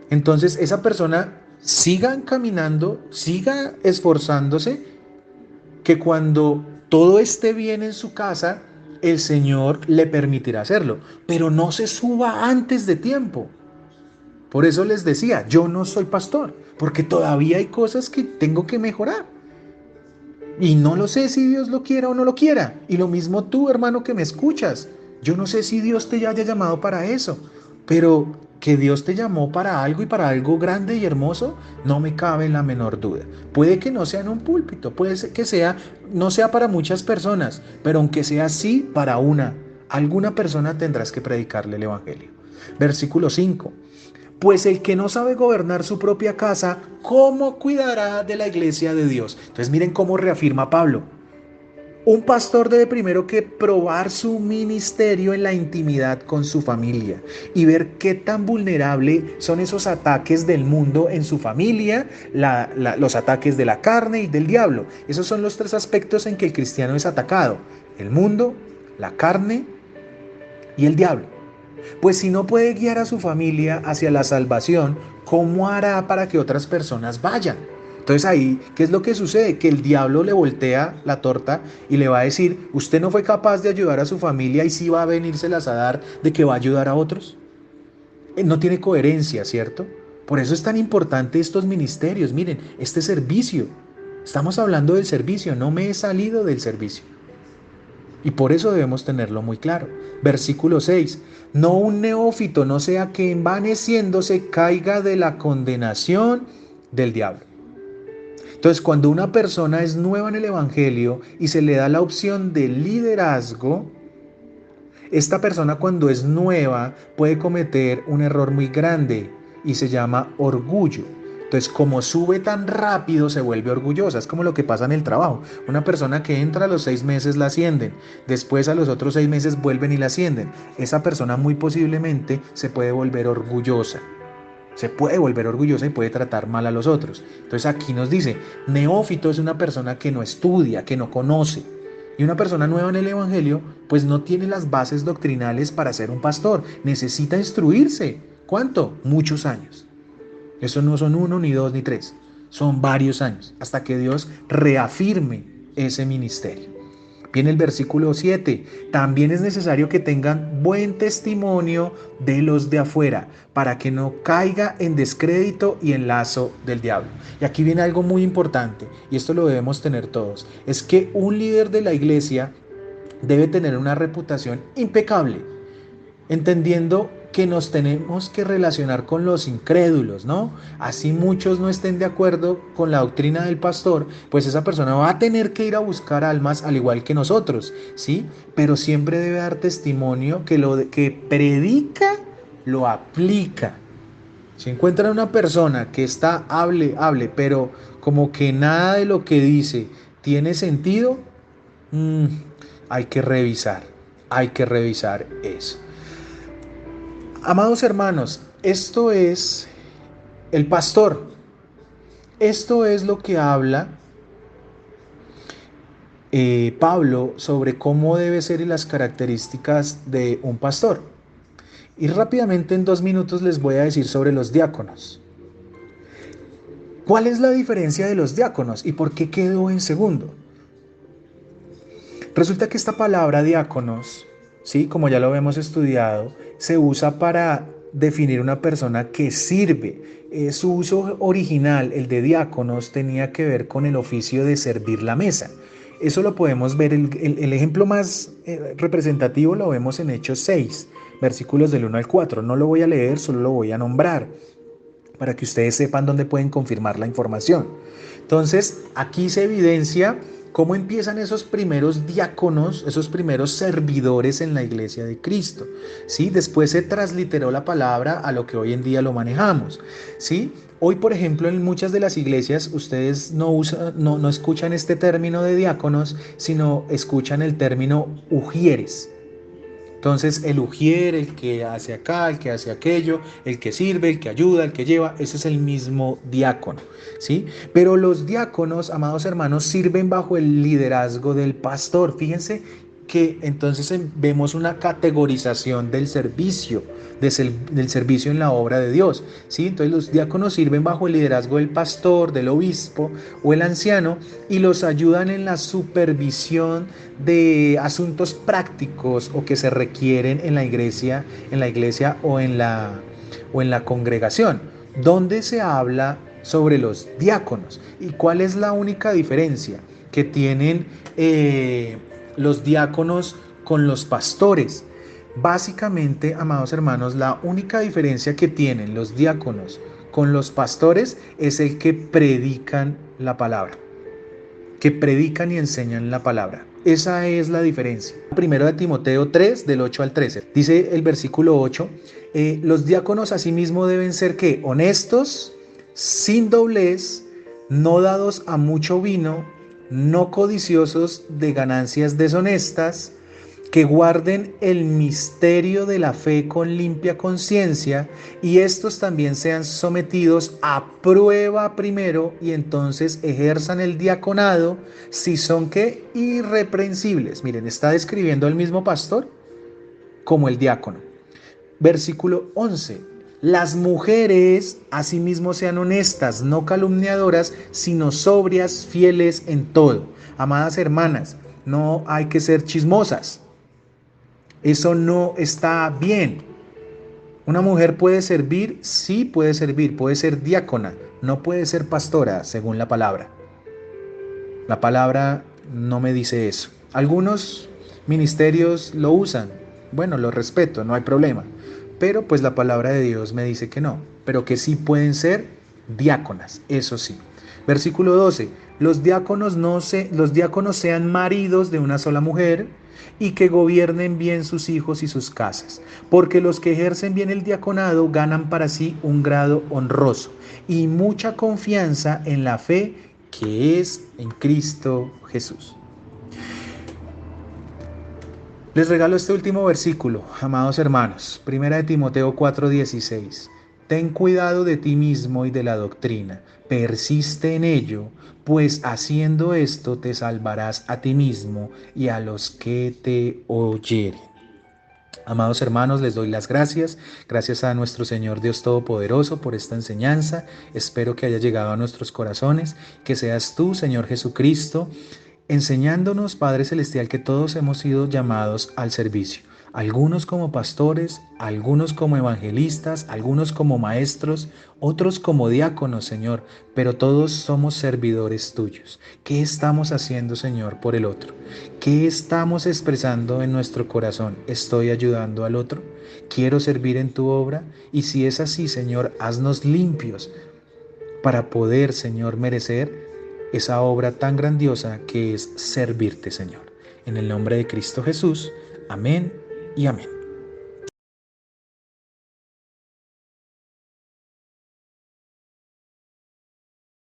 Entonces, esa persona siga caminando, siga esforzándose, que cuando todo esté bien en su casa, el Señor le permitirá hacerlo, pero no se suba antes de tiempo. Por eso les decía, yo no soy pastor, porque todavía hay cosas que tengo que mejorar. Y no lo sé si Dios lo quiera o no lo quiera. Y lo mismo tú, hermano, que me escuchas. Yo no sé si Dios te haya llamado para eso, pero que Dios te llamó para algo y para algo grande y hermoso, no me cabe la menor duda. Puede que no sea en un púlpito, puede ser que no sea para muchas personas, pero aunque sea así para alguna persona tendrás que predicarle el evangelio. Versículo 5. Pues el que no sabe gobernar su propia casa, ¿cómo cuidará de la iglesia de Dios? Entonces miren cómo reafirma Pablo. Un pastor debe primero que probar su ministerio en la intimidad con su familia y ver qué tan vulnerable son esos ataques del mundo en su familia, los ataques de la carne y del diablo. Esos son los tres aspectos en que el cristiano es atacado: el mundo, la carne y el diablo. Pues si no puede guiar a su familia hacia la salvación, ¿cómo hará para que otras personas vayan? Entonces ahí, ¿qué es lo que sucede? Que el diablo le voltea la torta y le va a decir, usted no fue capaz de ayudar a su familia y sí va a venírselas a dar de que va a ayudar a otros. No tiene coherencia, ¿cierto? Por eso es tan importante estos ministerios. Miren, este servicio, estamos hablando del servicio, no me he salido del servicio. Y por eso debemos tenerlo muy claro. Versículo 6. No un neófito, no sea que envaneciéndose caiga de la condenación del diablo. Entonces, cuando una persona es nueva en el evangelio y se le da la opción de liderazgo, esta persona, cuando es nueva, puede cometer un error muy grande y se llama orgullo. Entonces, como sube tan rápido, se vuelve orgullosa. Es como lo que pasa en el trabajo. Una persona que entra a los 6 meses la ascienden. Después a los otros 6 meses vuelven y la ascienden. Esa persona muy posiblemente se puede volver orgullosa. Se puede volver orgullosa y puede tratar mal a los otros. Entonces aquí nos dice, neófito es una persona que no estudia, que no conoce. Y una persona nueva en el evangelio pues no tiene las bases doctrinales para ser un pastor. Necesita instruirse. ¿Cuánto? Muchos años. Eso no son 1, ni 2, ni 3. Son varios años hasta que Dios reafirme ese ministerio. Viene el versículo 7. También es necesario que tengan buen testimonio de los de afuera, para que no caiga en descrédito y en lazo del diablo. Y aquí viene algo muy importante, y esto lo debemos tener todos. Es que un líder de la iglesia debe tener una reputación impecable, entendiendo que nos tenemos que relacionar con los incrédulos, ¿no? Así muchos no estén de acuerdo con la doctrina del pastor, pues esa persona va a tener que ir a buscar almas al igual que nosotros, ¿sí? Pero siempre debe dar testimonio que lo que predica, lo aplica. Si encuentran una persona que está, hable, pero como que nada de lo que dice tiene sentido, hay que revisar eso. Amados hermanos, esto es el pastor. Esto es lo que habla Pablo sobre cómo debe ser y las características de un pastor. Y rápidamente en 2 minutos les voy a decir sobre los diáconos. ¿Cuál es la diferencia de los diáconos y por qué quedó en segundo? Resulta que esta palabra diáconos, ¿sí?, como ya lo hemos estudiado, se usa para definir una persona que sirve. Su uso original, el de diáconos, tenía que ver con el oficio de servir la mesa. Eso lo podemos ver, el ejemplo más representativo lo vemos en Hechos 6, versículos del 1 al 4. No lo voy a leer, solo lo voy a nombrar. para que ustedes sepan dónde pueden confirmar la información. Entonces, aquí se evidencia cómo empiezan esos primeros diáconos, esos primeros servidores en la iglesia de Cristo, ¿sí? Después se transliteró la palabra a lo que hoy en día lo manejamos, ¿sí? Hoy, por ejemplo, en muchas de las iglesias ustedes no escuchan este término de diáconos, sino escuchan el término ujieres. Entonces, el ujier, el que hace acá, el que hace aquello, el que sirve, el que ayuda, el que lleva, ese es el mismo diácono, ¿sí? Pero los diáconos, amados hermanos, sirven bajo el liderazgo del pastor. Fíjense que entonces vemos una categorización del servicio, del servicio en la obra de Dios, ¿sí? Entonces los diáconos sirven bajo el liderazgo del pastor, del obispo o el anciano y los ayudan en la supervisión de asuntos prácticos o que se requieren en la iglesia o en la congregación, donde se habla sobre los diáconos. ¿Y cuál es la única diferencia que tienen los diáconos con los pastores? Básicamente, amados hermanos, la única diferencia que tienen los diáconos con los pastores es el que predican la palabra, que predican y enseñan la palabra. Esa es la diferencia. Primero de Timoteo 3, del 8 al 13. Dice el versículo 8, los diáconos asimismo deben ser ¿qué? Honestos, sin doblez, no dados a mucho vino, no codiciosos de ganancias deshonestas, que guarden el misterio de la fe con limpia conciencia, y estos también sean sometidos a prueba primero y entonces ejerzan el diaconado si son ¿qué? Irreprensibles. Miren, está describiendo el mismo pastor como el diácono. Versículo 11. Las mujeres asimismo sean honestas, no calumniadoras, sino sobrias, fieles en todo. Amadas hermanas, no hay que ser chismosas. Eso no está bien. Una mujer puede servir, sí puede servir, puede ser diácona, no puede ser pastora, según la palabra. La palabra no me dice eso. Algunos ministerios lo usan, bueno, lo respeto, no hay problema, pero pues la palabra de Dios me dice que no, pero que sí pueden ser diáconas, eso sí. Versículo 12, los diáconos sean maridos de una sola mujer y que gobiernen bien sus hijos y sus casas, porque los que ejercen bien el diaconado ganan para sí un grado honroso y mucha confianza en la fe que es en Cristo Jesús. Les regalo este último versículo, amados hermanos, 1 de Timoteo 4:16. Ten cuidado de ti mismo y de la doctrina, persiste en ello, pues haciendo esto te salvarás a ti mismo y a los que te oyeren. Amados hermanos, les doy las gracias a nuestro Señor Dios Todopoderoso por esta enseñanza. Espero que haya llegado a nuestros corazones, que seas tú, Señor Jesucristo, enseñándonos, Padre Celestial, que todos hemos sido llamados al servicio. Algunos como pastores, algunos como evangelistas, algunos como maestros, otros como diáconos, Señor, pero todos somos servidores tuyos. ¿Qué estamos haciendo, Señor, por el otro? ¿Qué estamos expresando en nuestro corazón? ¿Estoy ayudando al otro? ¿Quiero servir en tu obra? Y si es así, Señor, haznos limpios para poder, Señor, merecer esa obra tan grandiosa que es servirte, Señor. En el nombre de Cristo Jesús, amén y amén.